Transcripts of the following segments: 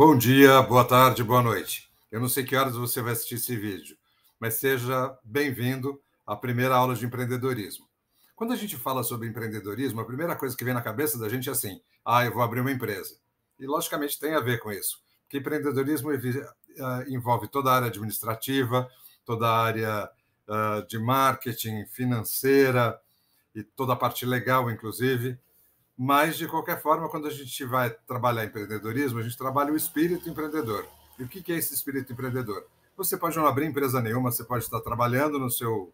Bom dia, boa tarde, boa noite. Eu não sei que horas você vai assistir esse vídeo, mas seja bem-vindo à primeira aula de empreendedorismo. Quando a gente fala sobre empreendedorismo, a primeira coisa que vem na cabeça da gente é assim: eu vou abrir uma empresa. E, logicamente, tem a ver com isso, porque empreendedorismo envolve toda a área administrativa, toda a área de marketing, financeira e toda a parte legal, inclusive. Mas, de qualquer forma, quando a gente vai trabalhar empreendedorismo, a gente trabalha o espírito empreendedor. E o que é esse espírito empreendedor? Você pode não abrir empresa nenhuma, você pode estar trabalhando no seu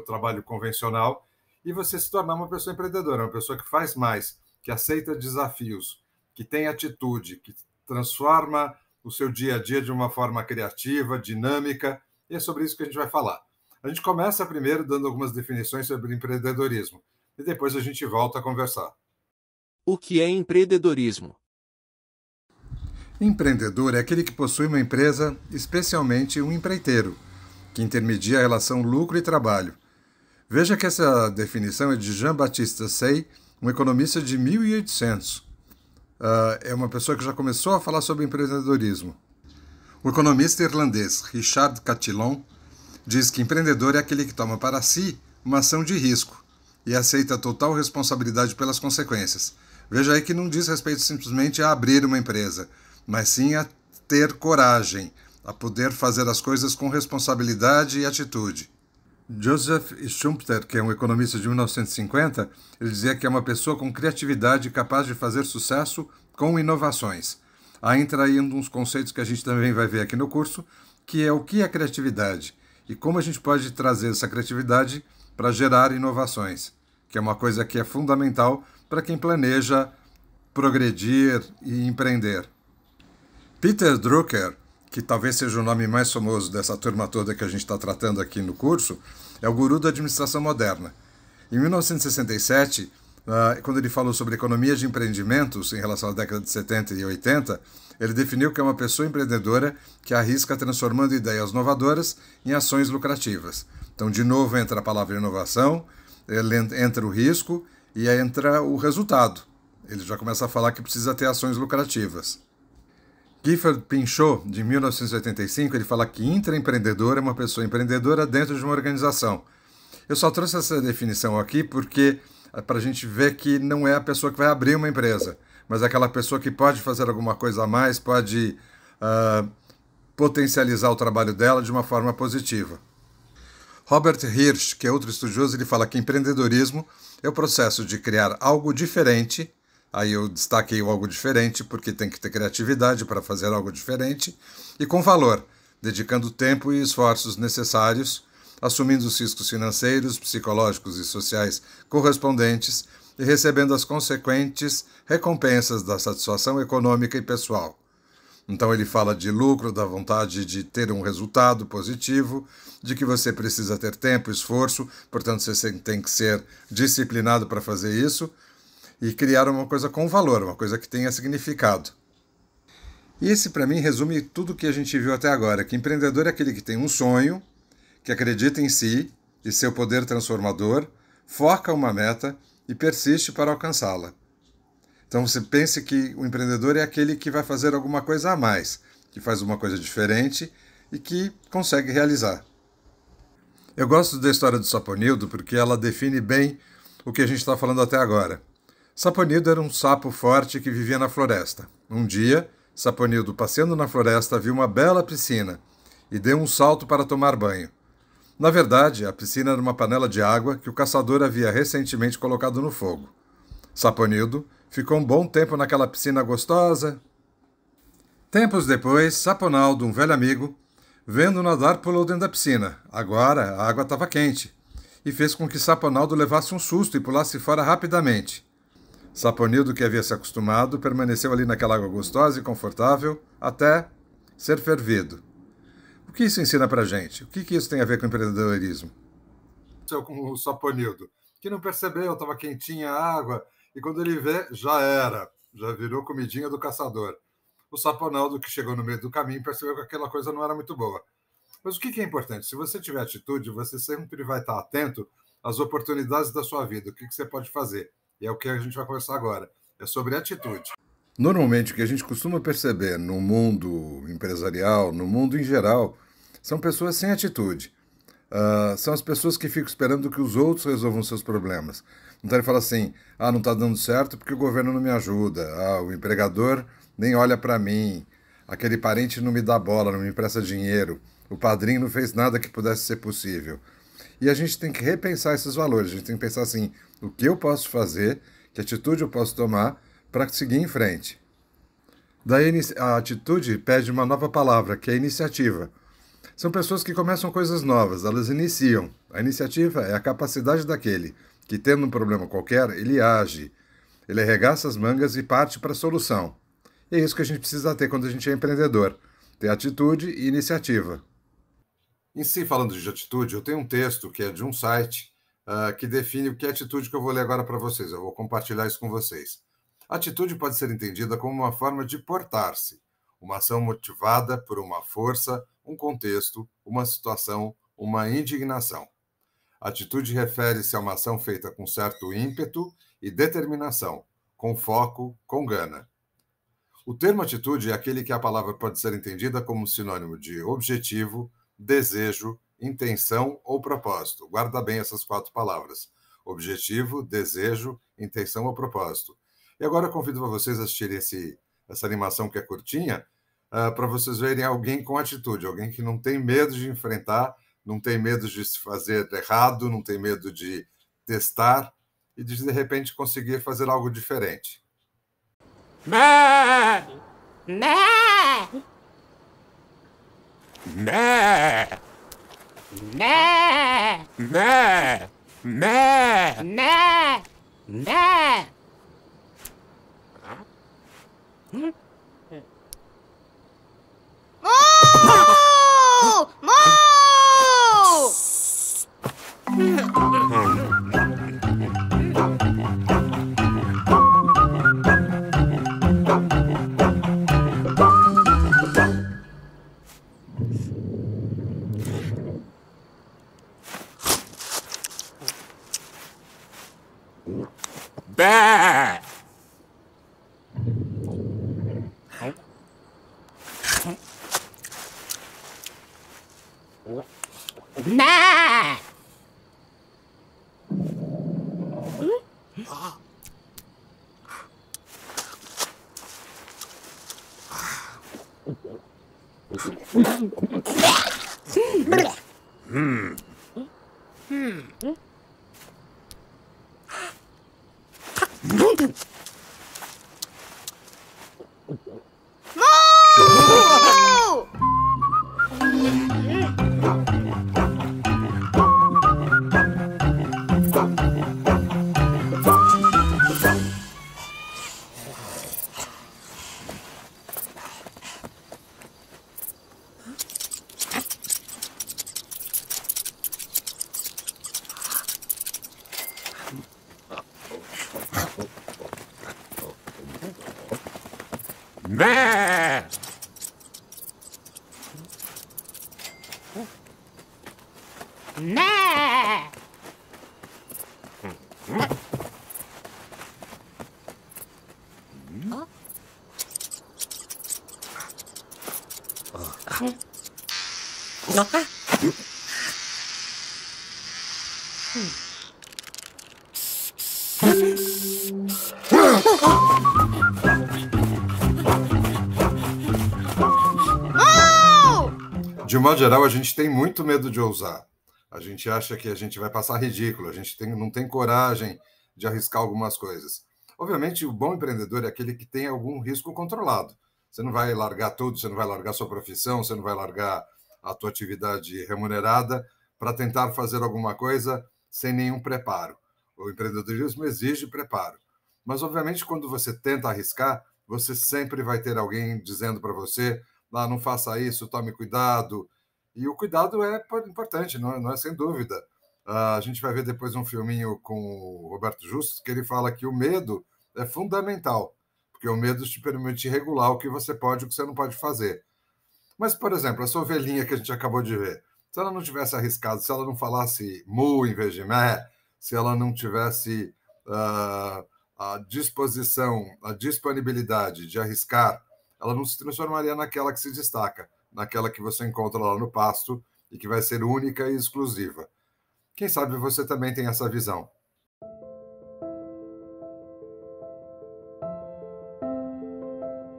trabalho convencional e você se tornar uma pessoa empreendedora, uma pessoa que faz mais, que aceita desafios, que tem atitude, que transforma o seu dia a dia de uma forma criativa, dinâmica, e é sobre isso que a gente vai falar. A gente começa primeiro dando algumas definições sobre empreendedorismo e depois a gente volta a conversar. O que é empreendedorismo? Empreendedor é aquele que possui uma empresa, especialmente um empreiteiro, que intermedia a relação lucro e trabalho. Veja que essa definição é de Jean-Baptiste Say, um economista de 1800. É uma pessoa que já começou a falar sobre empreendedorismo. O economista irlandês Richard Cantillon diz que empreendedor é aquele que toma para si uma ação de risco e aceita total responsabilidade pelas consequências. Veja aí que não diz respeito simplesmente a abrir uma empresa, mas sim a ter coragem, a poder fazer as coisas com responsabilidade e atitude. Joseph Schumpeter, que é um economista de 1950, ele dizia que é uma pessoa com criatividade capaz de fazer sucesso com inovações. Aí entra aí uns conceitos que a gente também vai ver aqui no curso, que é o que é criatividade e como a gente pode trazer essa criatividade para gerar inovações, que é uma coisa que é fundamental para quem planeja progredir e empreender. Peter Drucker, que talvez seja o nome mais famoso dessa turma toda que a gente está tratando aqui no curso, é o guru da administração moderna. Em 1967, quando ele falou sobre economia de empreendimentos em relação à década de 70 e 80, ele definiu que é uma pessoa empreendedora que arrisca transformando ideias inovadoras em ações lucrativas. Então, de novo, entra a palavra inovação, entra o risco e entra o resultado. Ele já começa a falar que precisa ter ações lucrativas. Gifford Pinchot, de 1985, ele fala que intraempreendedor é uma pessoa empreendedora dentro de uma organização. Eu só trouxe essa definição aqui porque para a gente ver que não é a pessoa que vai abrir uma empresa, mas é aquela pessoa que pode fazer alguma coisa a mais, pode potencializar o trabalho dela de uma forma positiva. Robert Hirsch, que é outro estudioso, ele fala que empreendedorismo é o processo de criar algo diferente. Aí eu destaquei o algo diferente porque tem que ter criatividade para fazer algo diferente e com valor, dedicando tempo e esforços necessários, assumindo os riscos financeiros, psicológicos e sociais correspondentes e recebendo as consequentes recompensas da satisfação econômica e pessoal. Então ele fala de lucro, da vontade de ter um resultado positivo, de que você precisa ter tempo, esforço, portanto você tem que ser disciplinado para fazer isso, e criar uma coisa com valor, uma coisa que tenha significado. E esse, para mim, resume tudo o que a gente viu até agora, que empreendedor é aquele que tem um sonho, que acredita em si e seu poder transformador, foca uma meta e persiste para alcançá-la. Então você pense que o empreendedor é aquele que vai fazer alguma coisa a mais, que faz uma coisa diferente e que consegue realizar. Eu gosto da história do Saponildo porque ela define bem o que a gente está falando até agora. Saponildo era um sapo forte que vivia na floresta. Um dia, Saponildo, passeando na floresta, viu uma bela piscina e deu um salto para tomar banho. Na verdade, a piscina era uma panela de água que o caçador havia recentemente colocado no fogo. Saponildo ficou um bom tempo naquela piscina gostosa. Tempos depois, Saponaldo, um velho amigo, vendo nadar, pulou dentro da piscina. Agora, a água estava quente e fez com que Saponaldo levasse um susto e pulasse fora rapidamente. Saponildo, que havia se acostumado, permaneceu ali naquela água gostosa e confortável até ser fervido. O que isso ensina pra gente? O que isso tem a ver com empreendedorismo? Com o Saponildo, que não percebeu, estava quentinha a água, e quando ele vê, já era, já virou comidinha do caçador. O Saponaldo, que chegou no meio do caminho, percebeu que aquela coisa não era muito boa. Mas o que é importante? Se você tiver atitude, você sempre vai estar atento às oportunidades da sua vida, o que você pode fazer. E é o que a gente vai conversar agora. É sobre atitude. Normalmente, o que a gente costuma perceber no mundo empresarial, no mundo em geral, são pessoas sem atitude. São as pessoas que ficam esperando que os outros resolvam seus problemas. Então ele fala assim: ah, não está dando certo porque o governo não me ajuda, ah, o empregador nem olha para mim, aquele parente não me dá bola, não me empresta dinheiro, o padrinho não fez nada que pudesse ser possível. E a gente tem que repensar esses valores, a gente tem que pensar assim: o que eu posso fazer, que atitude eu posso tomar para seguir em frente. Daí a atitude pede uma nova palavra, que é iniciativa. São pessoas que começam coisas novas, elas iniciam. A iniciativa é a capacidade daquele que, tendo um problema qualquer, ele age, ele arregaça as mangas e parte para a solução. E é isso que a gente precisa ter quando a gente é empreendedor: ter atitude e iniciativa. Em si, falando de atitude, eu tenho um texto que é de um site que define o que é atitude que eu vou ler agora para vocês. Eu vou compartilhar isso com vocês. Atitude pode ser entendida como uma forma de portar-se, uma ação motivada por uma força, um contexto, uma situação, uma indignação. Atitude refere-se a uma ação feita com certo ímpeto e determinação, com foco, com gana. O termo atitude é aquele que a palavra pode ser entendida como sinônimo de objetivo, desejo, intenção ou propósito. Guarda bem essas 4 palavras: objetivo, desejo, intenção ou propósito. E agora eu convido vocês a assistirem essa animação que é curtinha, para vocês verem alguém com atitude, alguém que não tem medo de enfrentar, não tem medo de se fazer errado, não tem medo de testar e de repente conseguir fazer algo diferente. Mé! Mé! Mé! Mé! Mé! Mé! Mé! Mé! Moo! Moo! Bé! Mé! Moo! Mé! Mé! Moo! De um modo geral, a gente tem muito medo de ousar. A gente acha que a gente vai passar ridículo, a gente não tem coragem de arriscar algumas coisas. Obviamente, o bom empreendedor é aquele que tem algum risco controlado. Você não vai largar tudo, você não vai largar sua profissão, você não vai largar a tua atividade remunerada para tentar fazer alguma coisa sem nenhum preparo. O empreendedorismo exige preparo. Mas, obviamente, quando você tenta arriscar, você sempre vai ter alguém dizendo para você: ah, não faça isso, tome cuidado. E o cuidado é importante, não é sem dúvida. A gente vai ver depois um filminho com o Roberto Justus, que ele fala que o medo é fundamental, porque o medo te permite regular o que você pode e o que você não pode fazer. Mas, por exemplo, essa ovelhinha que a gente acabou de ver, se ela não tivesse arriscado, se ela não falasse mu em vez de mé, se ela não tivesse a disposição, a disponibilidade de arriscar, ela não se transformaria naquela que se destaca, naquela que você encontra lá no pasto e que vai ser única e exclusiva. Quem sabe você também tem essa visão.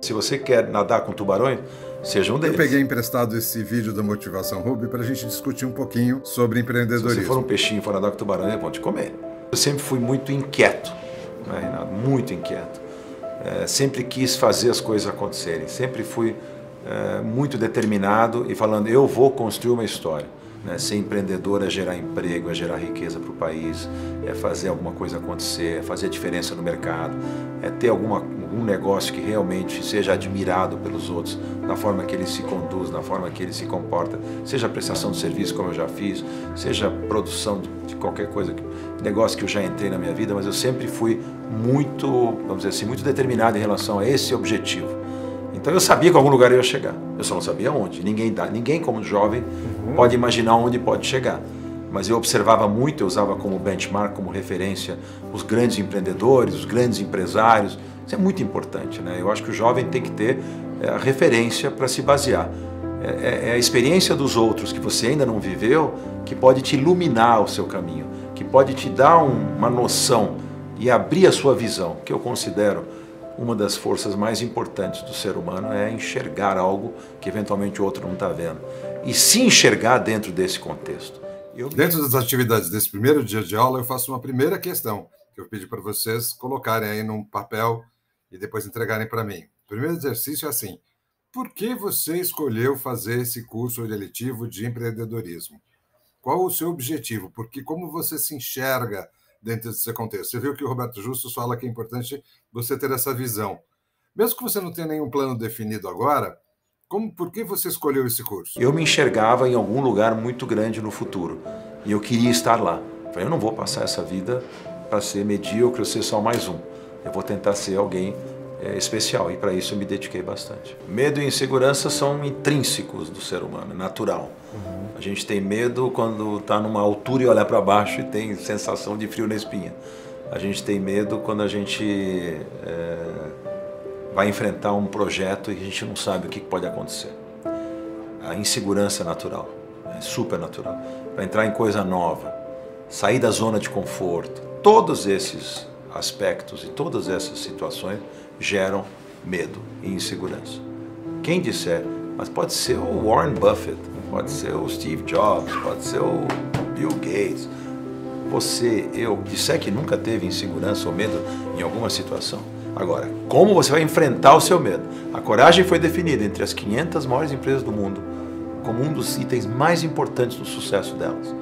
Se você quer nadar com tubarões, seja um deles. Eu peguei emprestado esse vídeo da Motivação Ruby para a gente discutir um pouquinho sobre empreendedorismo. Se você for um peixinho e for nadar com tubarão, eles vão te comer. Eu sempre fui muito inquieto, né, Renato? Muito inquieto. Sempre quis fazer as coisas acontecerem. Sempre fui muito determinado e falando, eu vou construir uma história. Né? Ser empreendedor é gerar emprego, é gerar riqueza para o país, é fazer alguma coisa acontecer, é fazer a diferença no mercado, é ter algum negócio que realmente seja admirado pelos outros, na forma que ele se conduz, na forma que ele se comporta, seja prestação de serviço, como eu já fiz, seja produção de qualquer coisa, negócio que eu já entrei na minha vida, mas eu sempre fui muito, vamos dizer assim, muito determinado em relação a esse objetivo. Então eu sabia que algum lugar eu ia chegar, eu só não sabia onde. Ninguém como jovem pode imaginar onde pode chegar. Mas eu observava muito, eu usava como benchmark, como referência, os grandes empreendedores, os grandes empresários. Isso é muito importante, né? Eu acho que o jovem tem que ter a referência para se basear. É a experiência dos outros que você ainda não viveu que pode te iluminar o seu caminho, que pode te dar uma noção e abrir a sua visão, que eu considero uma das forças mais importantes do ser humano é enxergar algo que eventualmente o outro não está vendo. E se enxergar dentro desse contexto. Dentro das atividades desse primeiro dia de aula, eu faço uma primeira questão, que eu pedi para vocês colocarem aí num papel e depois entregarem para mim. O primeiro exercício é assim: por que você escolheu fazer esse curso eletivo de empreendedorismo? Qual o seu objetivo? Porque como você se enxerga dentro desse contexto? Você viu que o Roberto Justus fala que é importante você ter essa visão. Mesmo que você não tenha nenhum plano definido agora, por que você escolheu esse curso? Eu me enxergava em algum lugar muito grande no futuro e eu queria estar lá. Eu falei, eu não vou passar essa vida para ser medíocre ou ser só mais um. Eu vou tentar ser alguém especial e para isso eu me dediquei bastante. Medo e insegurança são intrínsecos do ser humano, é natural. A gente tem medo quando está numa altura e olha para baixo e tem sensação de frio na espinha. A gente tem medo quando a gente vai enfrentar um projeto e a gente não sabe o que pode acontecer. A insegurança é natural, é super natural. Para entrar em coisa nova, sair da zona de conforto, todos esses aspectos e todas essas situações geram medo e insegurança. Quem disser, mas pode ser o Warren Buffett, pode ser o Steve Jobs, pode ser o Bill Gates, você, eu, disser que nunca teve insegurança ou medo em alguma situação. Agora, como você vai enfrentar o seu medo? A coragem foi definida entre as 500 maiores empresas do mundo como um dos itens mais importantes do sucesso delas.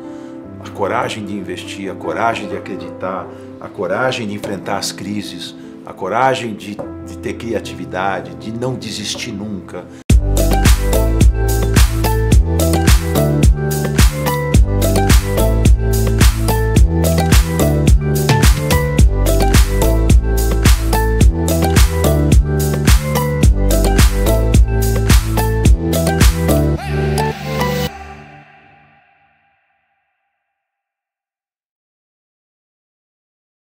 A coragem de investir, a coragem de acreditar, a coragem de enfrentar as crises, a coragem de ter criatividade, de não desistir nunca.